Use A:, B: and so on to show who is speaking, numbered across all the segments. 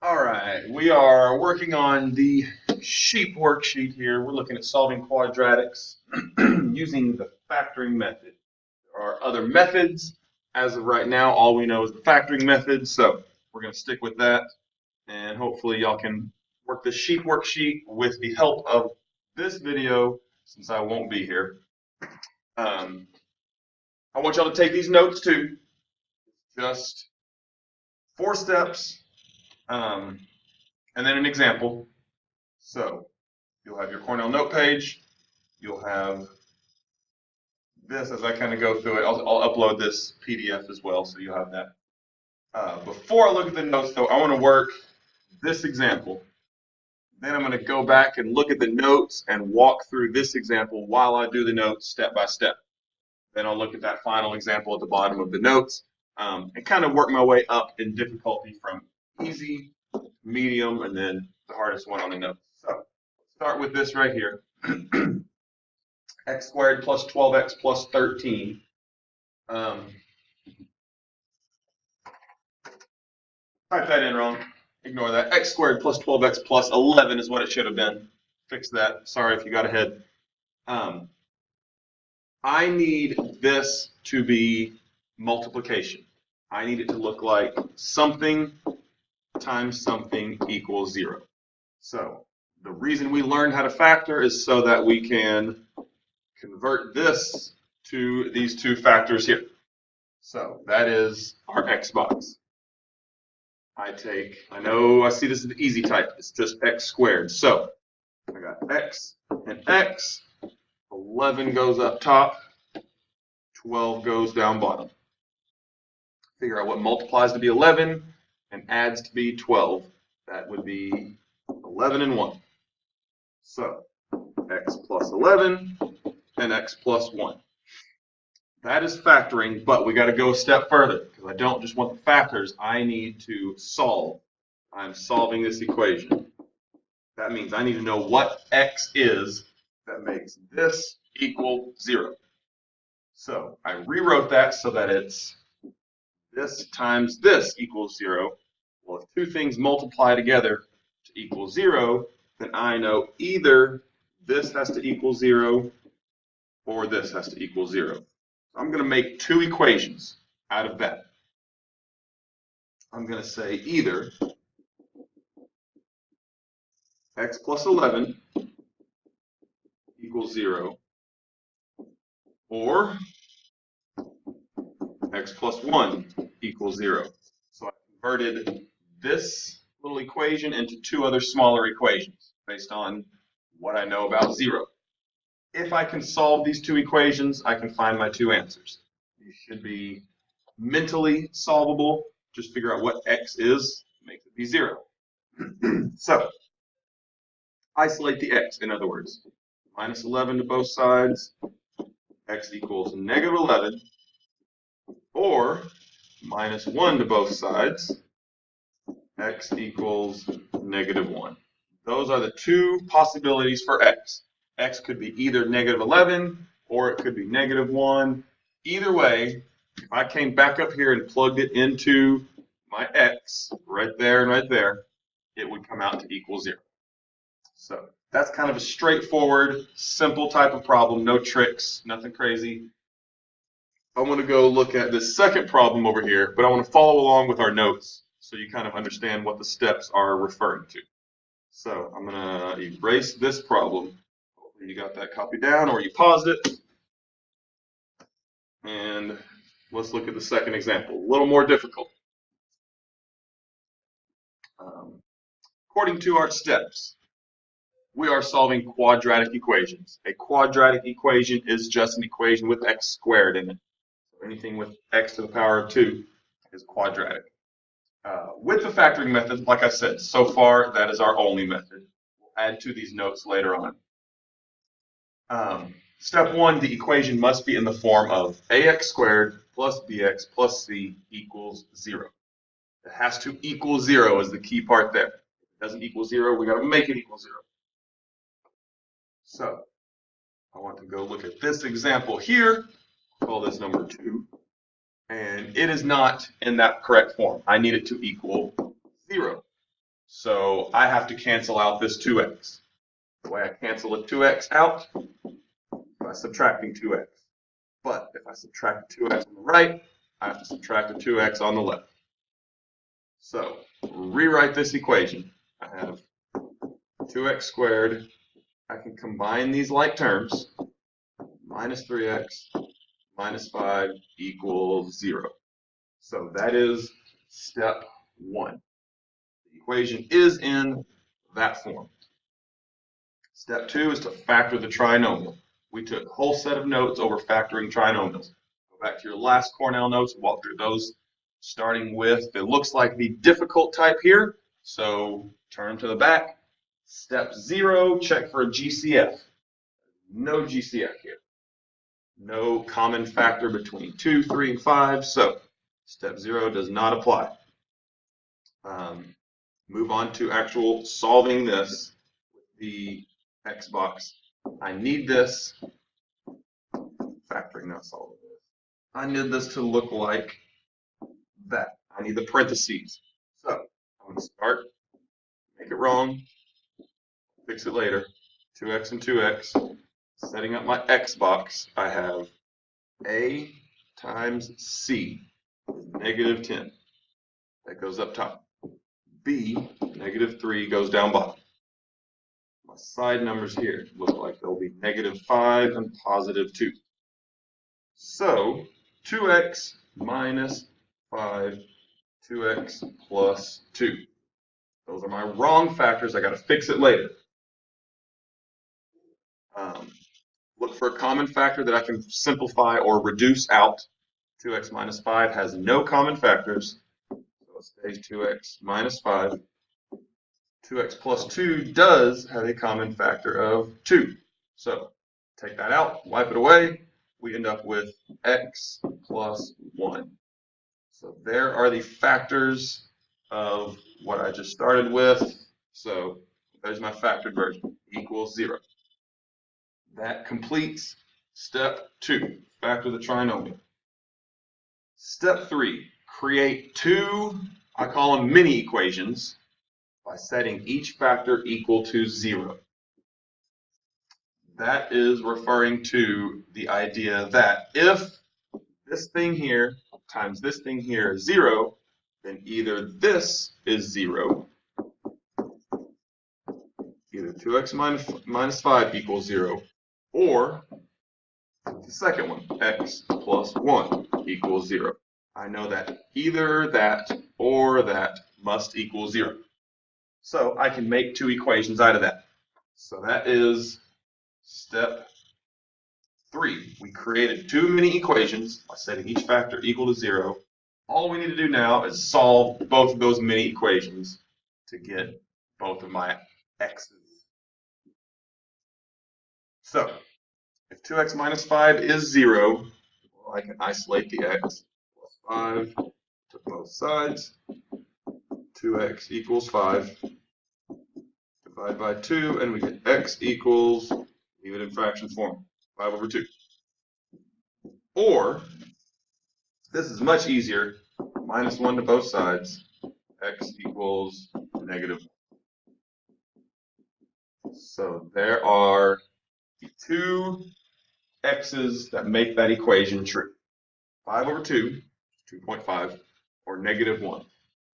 A: All right, we are working on the sheep worksheet here. We're looking at solving quadratics using the factoring method. There are other methods. As of right now, all we know is the factoring method, so we're going to stick with that. And hopefully y'all can work the sheep worksheet with the help of this video since I won't be here. I want y'all to take these notes too. Just 4 steps and then an example. So you'll have your Cornell note page. You'll have this as I kind of go through it. I'll upload this PDF as well, so you'll have that. Before I look at the notes, though, I want to work this example. Then I'm going to go back and look at the notes and walk through this example while I do the notes step by step. Then I'll look at that final example at the bottom of the notes and kind of work my way up in difficulty from easy, medium, and then the hardest one on the notes. So start with this right here. X squared plus 12x plus 13. Type that in wrong. Ignore that. X squared plus 12x plus 11 is what it should have been. Fix that. Sorry if you got ahead. I need this to be multiplication. I need it to look like something times something equals 0. So the reason we learned how to factor is so that we can convert this to these two factors here. So that is our x box. I know I see this as the easy type. It's just x squared. So I got x and x. 11 goes up top. 12 goes down bottom. Figure out what multiplies to be 11 and adds to be 12. That would be 11 and 1. So x plus 11 and x plus 1. That is factoring, but we got to go a step further because I don't just want the factors. I need to solve. I'm solving this equation. That means I need to know what x is that makes this equal 0. So I rewrote that so that it's this times this equals 0. Well, if two things multiply together to equal 0, then I know either this has to equal 0 or this has to equal 0. So I'm going to make two equations out of that. I'm going to say either x plus 11 equals 0 or x plus 1 equals 0. So I converted this little equation into two other smaller equations based on what I know about 0. If I can solve these two equations, I can find my two answers. These should be mentally solvable. Just figure out what x is, make it be 0. So, isolate the x, in other words. Minus 11 to both sides, x equals negative 11, or minus 1 to both sides, x equals negative 1. Those are the two possibilities for x. X could be either negative 11 or it could be negative 1. Either way, if I came back up here and plugged it into my x right there and right there, it would come out to equal 0. So that's kind of a straightforward, simple type of problem, no tricks, nothing crazy. I want to go look at this second problem over here, but I want to follow along with our notes so you kind of understand what the steps are referring to. So I'm going to erase this problem. Hopefully you got that copied down or you paused it. And let's look at the second example, a little more difficult. According to our steps, we are solving quadratic equations. A quadratic equation is just an equation with x squared in it. So anything with x to the power of 2 is quadratic. With the factoring method, like I said, so far that is our only method. We'll add to these notes later on. Step 1, the equation must be in the form of ax squared plus bx plus c equals 0. It has to equal 0 is the key part there. If it doesn't equal 0, we got to make it equal 0. So I want to go look at this example here. Call this number 2. And it is not in that correct form. I need it to equal 0. I have to cancel out this 2x. The way I cancel a 2x out by subtracting 2x. But if I subtract 2x on the right, I have to subtract a 2x on the left. So rewrite this equation. I have 2x squared. I can combine these like terms. Minus 3x minus 5 equals 0. So that is step 1. The equation is in that form. Step 2 is to factor the trinomial. We took a whole set of notes over factoring trinomials. Go back to your last Cornell notes and walk through those, starting with, it looks like the difficult type here, so turn to the back. Step 0, check for a GCF. No GCF here. No common factor between 2, 3, and 5, so step 0 does not apply. Move on to actual solving this with the X box. I need this, factoring, not solving this. I need this to look like that. I need the parentheses. So I'm going to start, make it wrong, fix it later. 2x and 2x. Setting up my X box, I have A times C, negative 10. That goes up top. B, negative 3, goes down bottom. My side numbers here look like they'll be negative 5 and positive 2. So 2x minus 5, 2x plus 2. Those are my wrong factors. I got to fix it later. Look for a common factor that I can simplify or reduce out. 2x minus 5 has no common factors. So it stays 2x minus 5. 2x plus 2 does have a common factor of 2. So take that out, wipe it away. We end up with x plus 1. So there are the factors of what I just started with. So there's my factored version, equals 0. That completes step 2, factor the trinomial. Step 3, create two, I call them mini equations, by setting each factor equal to 0. That is referring to the idea that if this thing here times this thing here is 0, then either this is 0, either 2x minus 5 equals 0, or the second one, x plus 1 equals 0. I know that either that or that must equal 0. So I can make two equations out of that. So that is step 3. We created two mini equations by setting each factor equal to 0. All we need to do now is solve both of those mini equations to get both of my x's. So if 2x minus 5 is 0, well, I can isolate the x plus 5 to both sides. 2x equals 5. Divide by 2, and we get x equals, leave it in fraction form, 5 over 2. Or, this is much easier, minus 1 to both sides, x equals negative 1. So there are the two x's that make that equation true. 5 over 2, 2.5, or negative 1.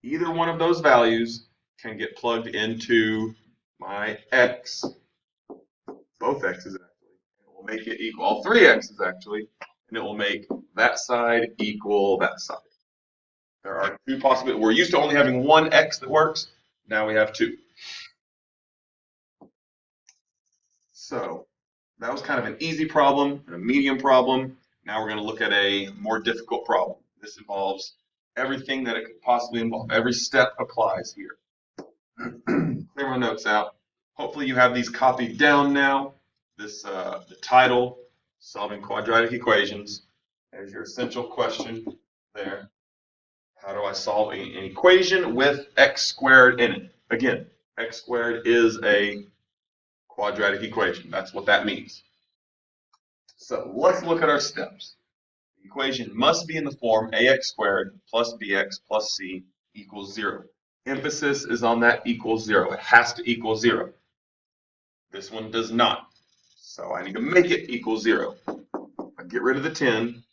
A: Either one of those values can get plugged into my x, both x's actually, and it will make it equal, all three x's actually, and it will make that side equal that side. There are two possibilities. We're used to only having one x that works. Now we have two. So that was kind of an easy problem and a medium problem. Now we're going to look at a more difficult problem. This involves everything that it could possibly involve. Every step applies here. Clear my notes out. Hopefully you have these copied down now. This the title, solving quadratic equations. There's your essential question there. How do I solve an equation with x squared in it? Again, x squared is a quadratic equation. That's what that means. So let's look at our steps. The equation must be in the form ax squared plus bx plus c equals 0. emphasis is on that equals 0. It has to equal 0. This one does not. So I need to make it equal 0. I get rid of the 10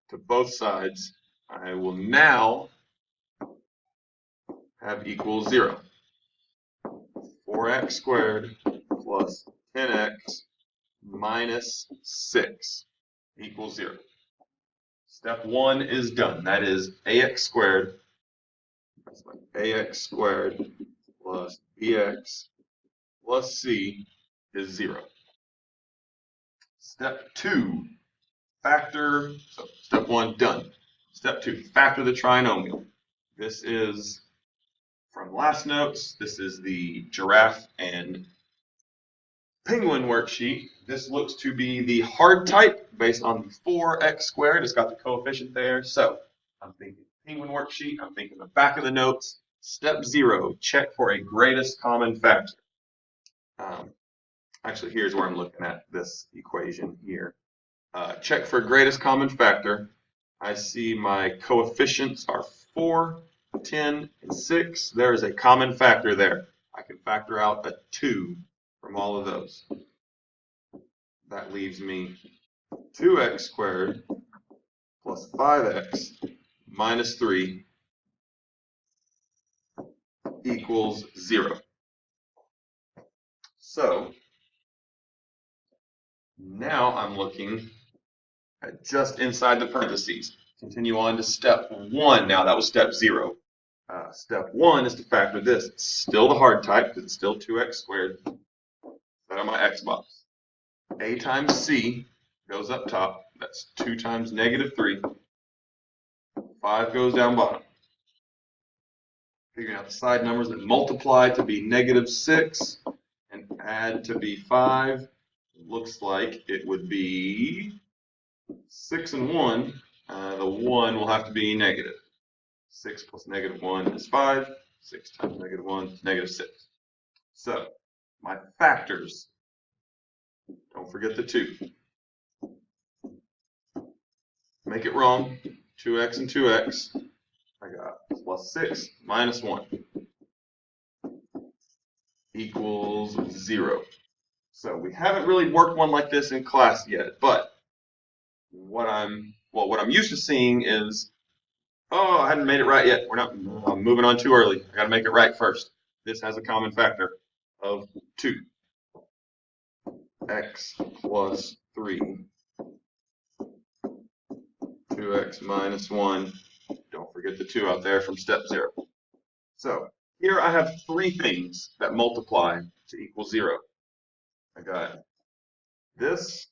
A: to both sides. I will now have equals 0. 4x squared plus 10x minus 6 equals 0. Step 1 is done. That is ax squared plus bx plus c is 0. Step 2, factor. So step 1 done. Step 2, factor the trinomial. This is from last notes. This is the giraffe and penguin worksheet. This looks to be the hard type based on the 4x squared. It's got the coefficient there. So I'm thinking penguin worksheet. I'm thinking the back of the notes. Step 0, check for a greatest common factor. Actually, here's where I'm looking at this equation here. Check for greatest common factor. I see my coefficients are 4, 10, and 6. There is a common factor there. I can factor out a 2 from all of those. That leaves me 2x squared plus 5x minus 3 equals 0. So now I'm looking at just inside the parentheses. Continue on to step 1. Now that was step 0. Step 1 is to factor this. It's still the hard type because it's still 2x squared. That on my x box. A times c goes up top. That's 2 times negative 3. 5 goes down bottom. Figuring out the side numbers that multiply to be negative 6 and add to be 5. It looks like it would be 6 and 1. The 1 will have to be negative. 6 plus negative 1 is 5. 6 times negative 1 is negative 6. So my factors, don't forget the 2. Make it wrong. 2x and 2x. I got plus 6 minus 1 equals 0. So we haven't really worked one like this in class yet, but what I'm used to seeing is, oh, I hadn't made it right yet. I'm moving on too early. I got to make it right first. This has a common factor of 2. X plus 3. 2x minus 1. Don't forget the 2 out there from step 0. So here I have 3 things that multiply to equal 0. I got this.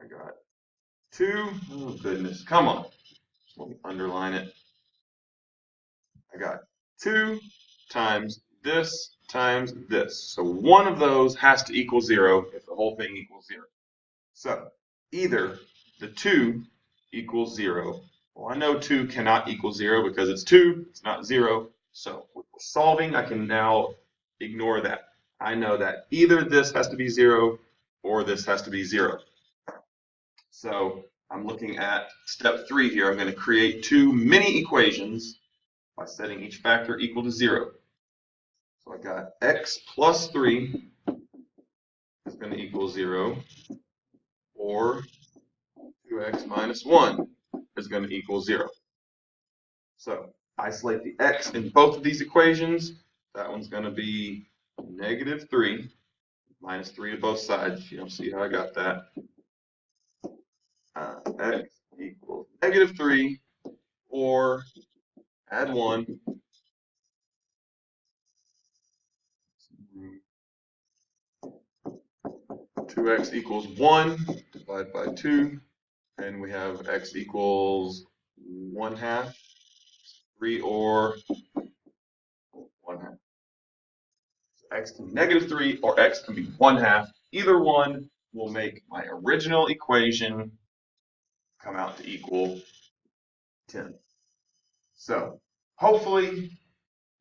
A: I got 2. Oh goodness, come on. Let me underline it. I got 2 times this times this. So one of those has to equal 0 if the whole thing equals 0. So either the 2 equals 0. Well, I know 2 cannot equal 0 because it's 2, it's not 0. So with solving, I can now ignore that. I know that either this has to be 0 or this has to be 0. So I'm looking at step 3 here. I'm going to create 2 mini equations by setting each factor equal to 0. So I got x plus 3 is going to equal 0, or 2x minus 1 is going to equal 0. So isolate the x in both of these equations. That one's going to be negative 3 minus 3 to both sides. You don't see how I got that. X equals negative 3, or add 1. 2x equals 1, divide by 2, and we have x equals 1/2, 3, or 1/2. So x can be negative 3 or x can be 1/2. Either one will make my original equation come out to equal 10. So hopefully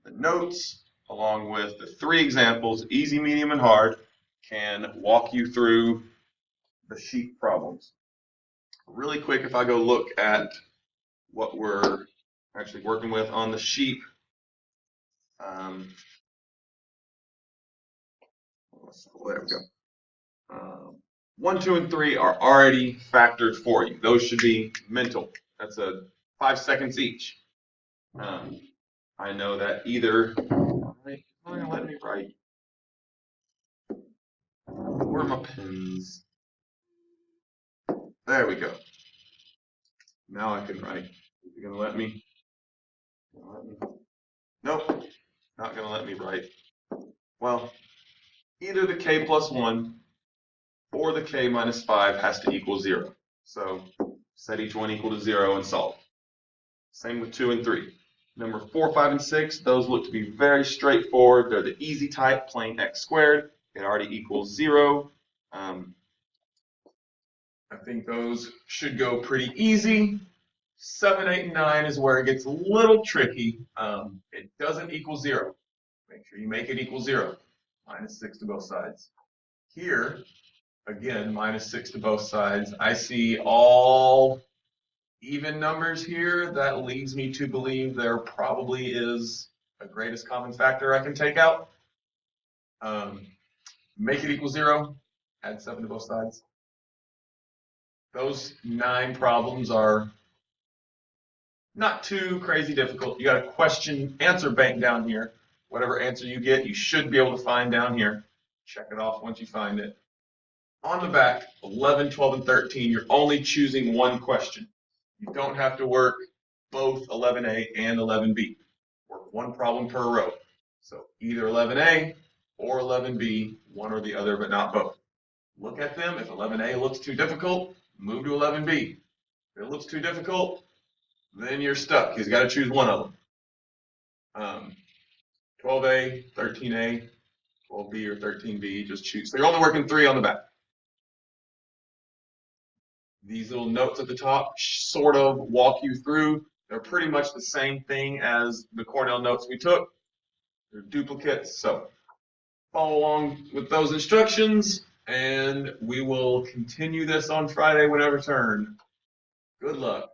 A: the notes, along with the 3 examples, easy, medium, and hard, can walk you through the sheet problems. Really quick, if I go look at what we're actually working with on the sheep. 1, 2, and 3 are already factored for you. Those should be mental. That's 5 seconds each. I know that either. It's not gonna let me write. Where are my pens? There we go. Now I can write. Is it gonna let me? Nope. Not gonna let me write. Well, either the k plus 1 or the k minus 5 has to equal 0. So set each one equal to 0 and solve. Same with 2 and 3. Number 4, 5, and 6, those look to be very straightforward. They're the easy type, plain x squared. It already equals 0. I think those should go pretty easy. 7, 8, and 9 is where it gets a little tricky. It doesn't equal 0. Make sure you make it equal 0. Minus 6 to both sides. Here, again, minus 6 to both sides. I see all even numbers here. That leads me to believe there probably is a greatest common factor I can take out. Make it equal 0. Add 7 to both sides. Those 9 problems are not too crazy difficult. You got a question answer bank down here. Whatever answer you get, you should be able to find down here. Check it off once you find it. On the back, 11, 12, and 13, you're only choosing one question. You don't have to work both 11A and 11B. Work one problem per row. So either 11A or 11B, one or the other, but not both. Look at them. If 11A looks too difficult, move to 11B. If it looks too difficult, then you're stuck. You've got to choose one of them. 12A, 13A, 12B, or 13B, just choose. So you're only working 3 on the back. These little notes at the top sort of walk you through. They're pretty much the same thing as the Cornell notes we took. They're duplicates, so follow along with those instructions, and we will continue this on Friday whenever turn. Good luck.